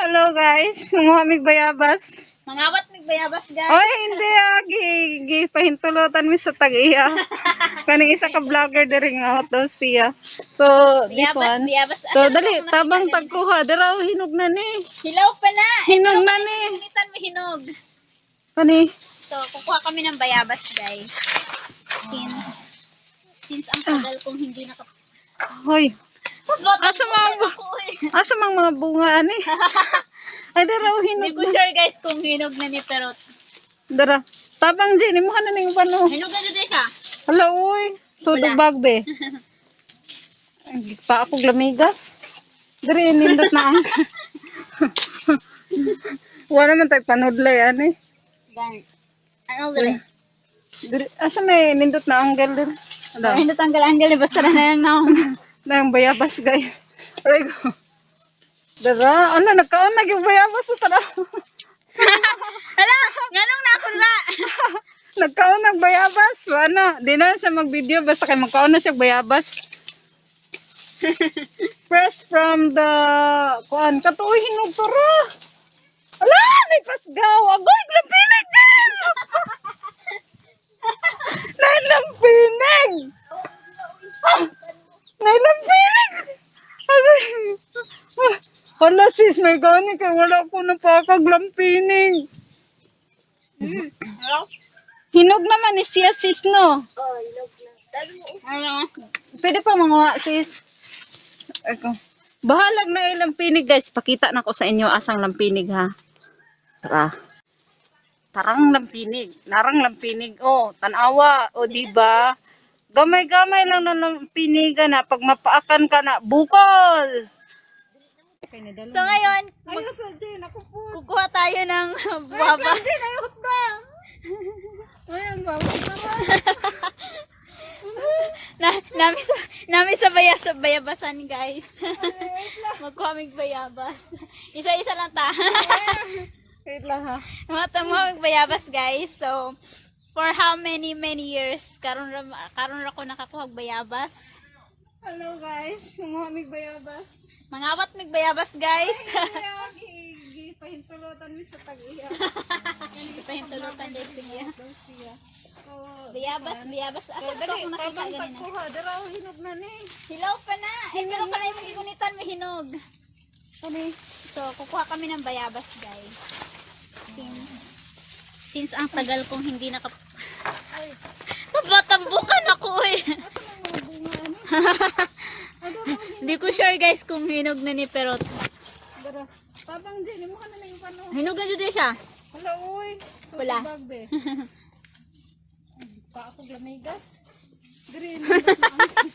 Hello guys, mga amig bayabas. Mangawat nagbayabas guys. Oy, hindi pahintulutan mi sa tag-iya. Kaning isa ka vlogger diri nga out daw siya. So, this one. Biyabas. So, dali, tabang tagkuha. Daraw, hinog na ni. Hilaw pa na. Hinog na ni. Pinitan mo hinog. Kani? So, kukuha kami ng bayabas guys. Since ang tagal kong hindi naka... Hoy. Asa mang mga bunga ani? Ay, daraw, Hindi hinog ko na. sure guys kung hinog na ni pero Dara. Tabang din, imuha na ning pano. hinog na din siya. Hala, uy. Sudog bagbe. Ay, pa ako glamigas. Dari, nindot na ang. Wala man tayo panudlay, ani. Gan. Ano dali? Dari, asa may nindot na anggal din. Hala, Hindi tanggal-anggal basta na lang na. nang bayabas, guys. Aray ko. Dara, ano, nagkaon na yung bayabas sa tara. Hala, nganong na ako dira. Nagkaon ng bayabas. Ano, di na sa mag-video, basta kayo magkaon na siya bayabas. Fresh from the, kuan, katuoy hinog tara. Ala, naipasgaw. Agoy, lampinig din. Nailampinig. Nailampinig. Agoy. Hala sis, may gani kay wala ko napakaglampinig. Hello? Hinog naman ni siya sis, no? Oh, hinog na. Dali mo. Ano? Pwede pa mga sis. Eko. Bahalag na ilang pinig guys. Pakita na ko sa inyo asang lampinig ha. Tara. Tarang lampinig. Narang lampinig. Oh, tanawa. O, diba? Gamay-gamay lang na lampinigan na. Pag mapaakan ka na, bukol! So ngayon, Ayos na, Jen. Ako po. kukuha tayo ng buwaba. Jen, ayot na! Ayan, tara. Nami sa bayabasan guys. Magkuha mig bayabas. Isa-isa lang ta. Wait lang ha. Magkuha mig bayabas guys. So for how many years karon ra ko nakakuha og bayabas. Hello guys. Mga amig bayabas. Mangawat mig bayabas guys. Pahintulutan mi sa tag-iya. Pahintulutan guys niya. So, Bayabas. Asa so, ba dali, ko nakita tabang ganina? tagkuha. Daraw, hinog na ni. Hilaw pa na. Eh pero pala yung gunitan mo hinog. Kani? So kukuha kami ng bayabas guys. Since ang tagal kong hindi naka nabatambukan ako eh. Asa mang mga bunga ani? Hindi ko sure guys kung hinog na ni pero Dara. Tabang din, imuha na yung pano. hinog na dito siya. Hala, uy. Wala. Bagbe. Pa ako glamigas. Diri, nindot na ang.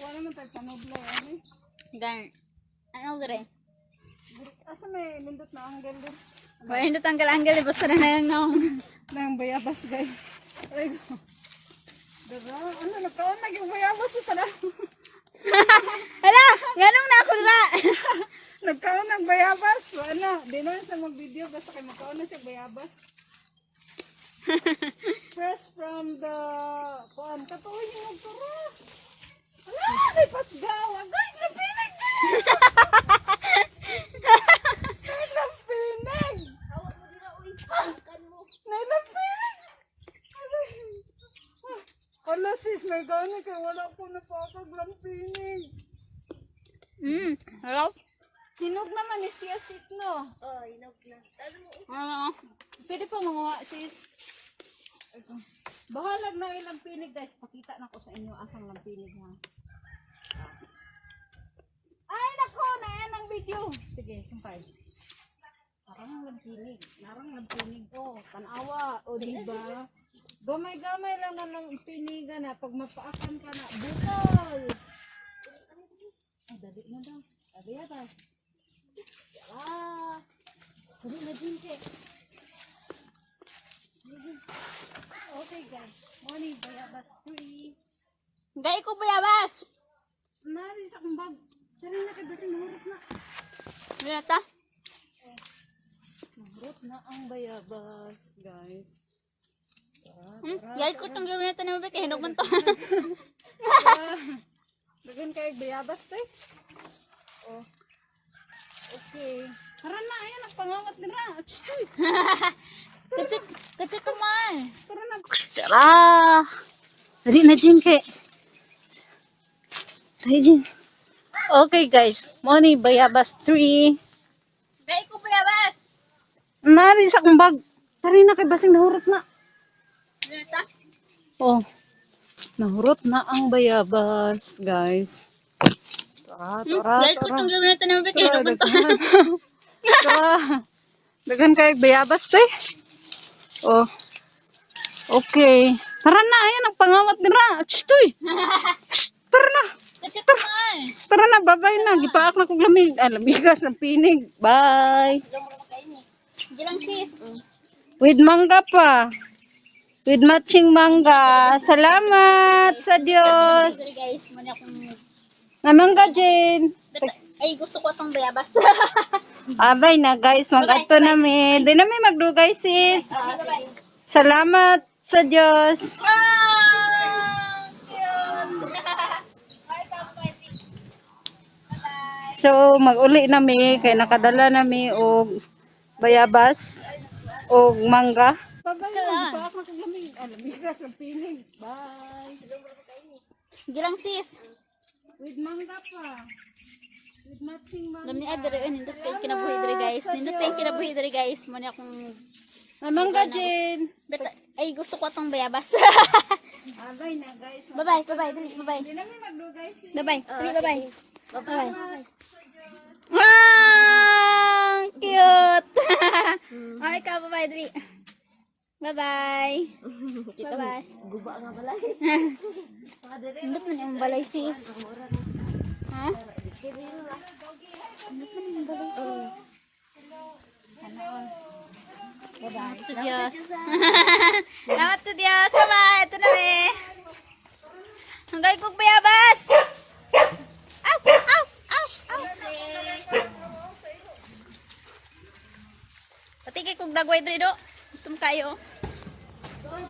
Wala man tayo panoblay, ani. Gan. Ano dire? Asa may nindot na anggal din. Wala hindi tanggal-anggal basta na lang na. Nang bayabas, guys. Ay, dara, ano, nagkaon na yung bayabas sa tara. Hala, nganong na ako dira. Nagkaon ng bayabas. Ano, di na sa mag-video, basta kayo magkaon na siya bayabas. Fresh from the, kuan, katuoy hinog tara. Ala, may pasgaw. Agoy, lampinig din. Nailampinig. Nailampinig. Hala sis, may gani kay wala ko napakaglampinig. Hello? Hinog naman ni siya sis, no? Oh, hinog na. Ano? Pwede pa mga sis. Ito. Bahalag na ilang pinig guys. Pakita na ko sa inyo asang lampinig ha. Ay nako, na yan ang video. Sige, kumpay. Narang lampinig. Oh, tanawa. O diba? Gamay-gamay lang na lampinigan na. Pag mapaakan ka na, bukol. Ay, dali na daw. Dali na daw. Dali na din ke. Okay guys, morning bayabas 3. Gay ko bayabas. Nari sa kumbag. Dali na kay basi mahurot na. Ano ta? Mahurot na ang bayabas, guys. Gay ko tang gawin natin na kay hinog man to. Dagan kay bayabas tay. Oh. Okay. Tara na, ayan, ang pangawat nila. Chuy. Kacik kuman. Tara na. Tara. Dali na, Jin, kay. Dali, Jin. Okay, guys. Moni, bayabas 3. Dahil ko bayabas. Nari sa akong bag. Tari na, kay basing nahurot na. Dito. Oh. Nahurot na ang bayabas, guys. Tara. Dahil ko itong gawin natin na mabit. Tara, daghan. Tara. Daghan kayo bayabas, te. Oh. Okay. Tara na, ayan ang pangawat nila. Chuy. Tara na. Kacik kuman. Tara na, bye-bye na. Gipaak na kong lamig. Lamigas ng pinig. Bye. Gilang sis. With mangga pa. With matching mangga. Salamat sa Diyos. Sorry guys, muna akong... Na mangga, Jen. Ay, gusto ko itong bayabas. Abay na, guys. Mag-ato namin. Di namin magdugay, sis. Bye-bye. Salamat sa Diyos. So, mag-uli nami. Kaya nakadala nami og bayabas. Og mangga. Lamigas ng pinig. Bye. Gilang sis. With mangga pa. With matching mangga. Lami ay dire nindot kay kinabuhi dire guys. Nindot kay kinabuhi dire guys. Muna akong Na mangga, Jen. ay gusto ko itong bayabas. Abay na, guys. Bye-bye, bye-bye, dali, bye-bye. Di namin magdugay, sis. Bye-bye, dali, bye-bye. Bye-bye. Wow! Cute! Ay, ka, bye-bye, dali. Bye-bye. Bye-bye. Guba nga balay. Nindot man yung balay sis. Ha? Nindot man yung balay sis. Salamat sa Diyos. Salamat sa Diyos. Bye-bye. Ito na eh. Hanggang kong bayabas. Ow! Ow! Ow! Ow! Pati kay kong dagway dito. Itom kayo.